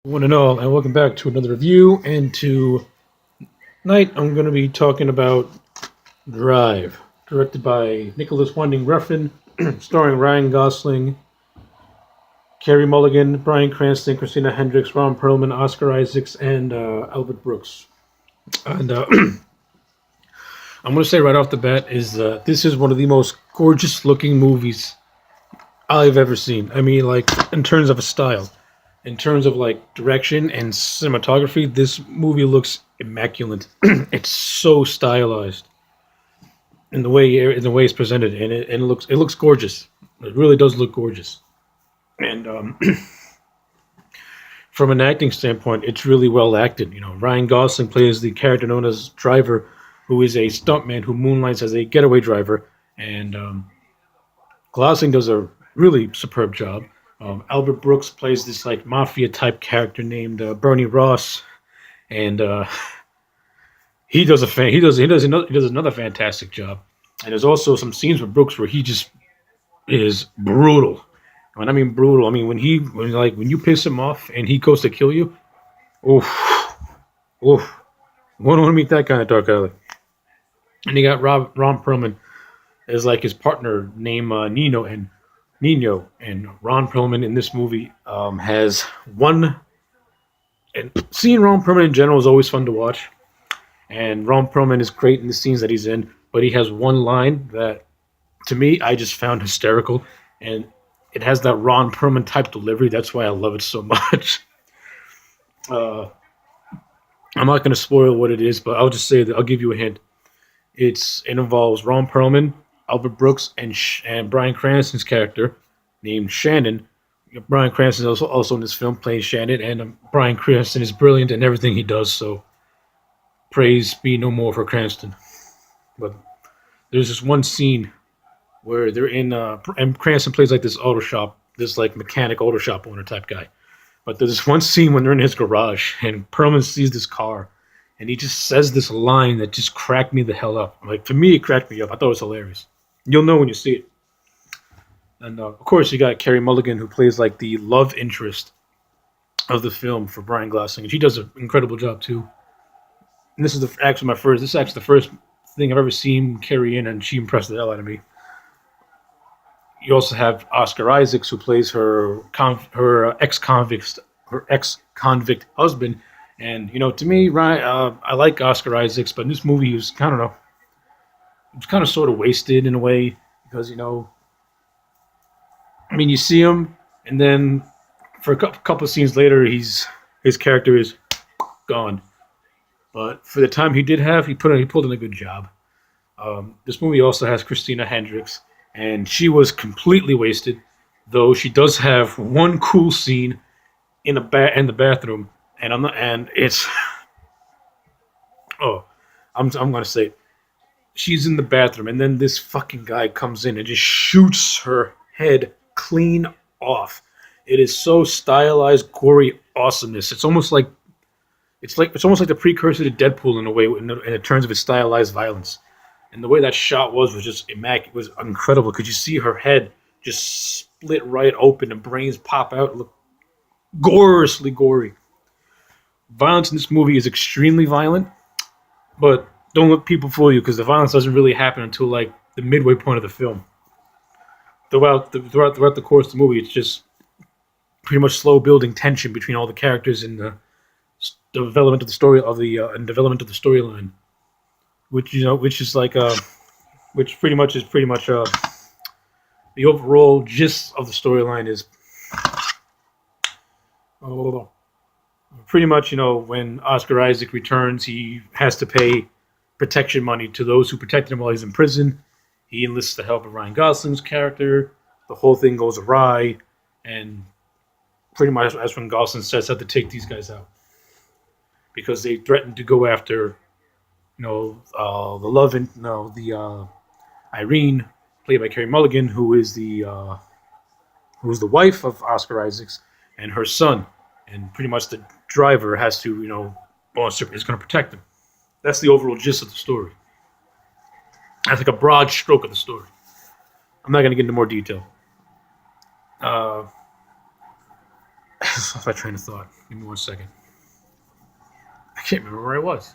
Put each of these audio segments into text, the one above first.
One and all, and welcome back to another review. And tonight, I'm going to be talking about Drive, directed by Nicholas Winding Refn, starring Ryan Gosling, Carey Mulligan, Bryan Cranston, Christina Hendricks, Ron Pearlman, Oscar Isaacs, and Albert Brooks. And I'm going to say right off the bat is this is one of the most gorgeous looking movies I've ever seen. I mean, like in terms of a style. In terms of like direction and cinematography, this movie looks immaculate. It's so stylized in the way it's presented, and it looks gorgeous. It really does look gorgeous. And from an acting standpoint, it's really well acted. You know, Ryan Gosling plays the character known as Driver, who is a stuntman who moonlights as a getaway driver, and Gosling does a really superb job. Albert Brooks plays this like mafia type character named Bernie Ross, and he does another fantastic job. And there's also some scenes with Brooks where he just is brutal. When I mean brutal, I mean when you piss him off and he goes to kill you. Oof, oof. Wouldn't want to meet that kind of dark alley. And you got Ron Perlman as like his partner named Nino, and Ron Pearlman in this movie has one. And seeing Ron Pearlman in general is always fun to watch. And Ron Pearlman is great in the scenes that he's in, but he has one line that, to me, I just found hysterical, and it has that Ron Pearlman type delivery. That's why I love it so much. Uh, I'm not going to spoil what it is, but I'll just say that I'll give you a hint. It involves Ron Perlman, Albert Brooks, and Bryan Cranston's character named Shannon. Bryan Cranston is also in this film playing Shannon, and Bryan Cranston is brilliant in everything he does. So praise be no more for Cranston. But there's this one scene where they're in, and Cranston plays like this auto shop, this like mechanic auto shop owner type guy. But there's this one scene when they're in his garage, and Perlman sees this car, and he just says this line that just cracked me the hell up. Like, for me, it cracked me up. I thought it was hilarious. You'll know when you see it. And of course, you got Carey Mulligan, who plays like the love interest of the film for Brian Gosling, and she does an incredible job too. And this is actually the first thing I've ever seen Carey in, and she impressed the hell out of me. You also have Oscar Isaacs, who plays her ex convict husband. And you know, to me, Ryan, I like Oscar Isaacs, but in this movie, he was I don't know, it was kind of sort of wasted in a way because I mean, you see him, and then for a couple of scenes later, his character is gone. But for the time he did have, he pulled in a good job. This movie also has Christina Hendricks, and she was completely wasted. Though she does have one cool scene in the bathroom, and I'm not, and it's oh, I'm gonna say it. She's in the bathroom, and then this fucking guy comes in and just shoots her head clean off. It is so stylized, gory awesomeness. It's almost like the precursor to Deadpool in a way, in terms of its stylized violence. And the way that shot was just immaculate. Was incredible because you see her head just split right open and brains pop out. Look gorgeously gory. Violence in this movie is extremely violent, but don't let people fool you because the violence doesn't really happen until like the midway point of the film. Throughout the course of the movie, it's just pretty much slow building tension between all the characters and the development of the story of the and development of the storyline, which is like which pretty much the overall gist of the storyline is uh, pretty much when Oscar Isaac returns, he has to pay protection money to those who protected him while he's in prison. He enlists the help of Ryan Gosling's character. The whole thing goes awry, and pretty much that's when Gosling sets out to take these guys out because they threatened to go after, the love and Irene, played by Carey Mulligan, who's the wife of Oscar Isaacs, and her son, and pretty much the driver has to, is going to protect them. That's the overall gist of the story. That's like a broad stroke of the story. I'm not going to get into more detail. That's my train of thought. Give me 1 second. I can't remember where I was.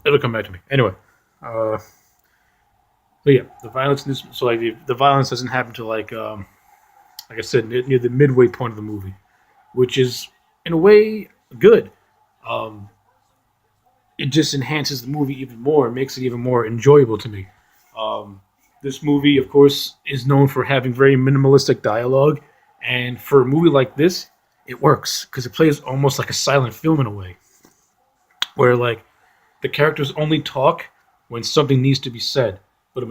It'll come back to me. Anyway, uh, but yeah, the violence in this. So like the violence doesn't happen to like I said, near the midway point of the movie, which is in a way good. Um, it just enhances the movie even more, makes it even more enjoyable to me. Um, this movie, of course, is known for having very minimalistic dialogue, and for a movie like this, it works because it plays almost like a silent film in a way, where like the characters only talk when something needs to be said, but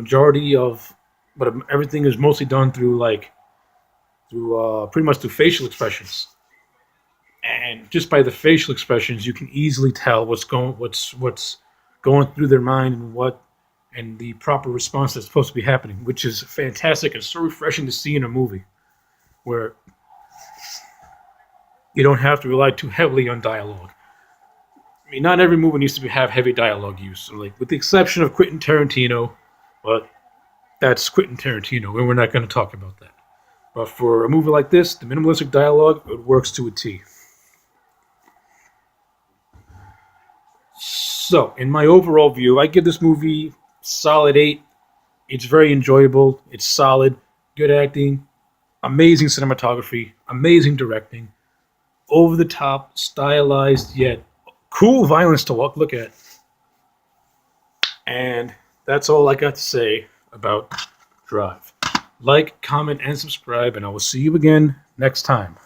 everything is mostly done through pretty much through facial expressions, and just by the facial expressions, you can easily tell what's going through their mind and the proper response that's supposed to be happening, which is fantastic and so refreshing to see in a movie where you don't have to rely too heavily on dialogue. I mean, not every movie needs to have heavy dialogue use, so, like with the exception of Quentin Tarantino, but that's Quentin Tarantino, and we're not going to talk about that. But for a movie like this, the minimalistic dialogue, it works to a T. So, in my overall view, I give this movie solid 8. It's very enjoyable. It's solid. Good acting. Amazing cinematography. Amazing directing. Over the top, stylized, yet cool violence to look at. And that's all I got to say about Drive. Like, comment, and subscribe, and I will see you again next time.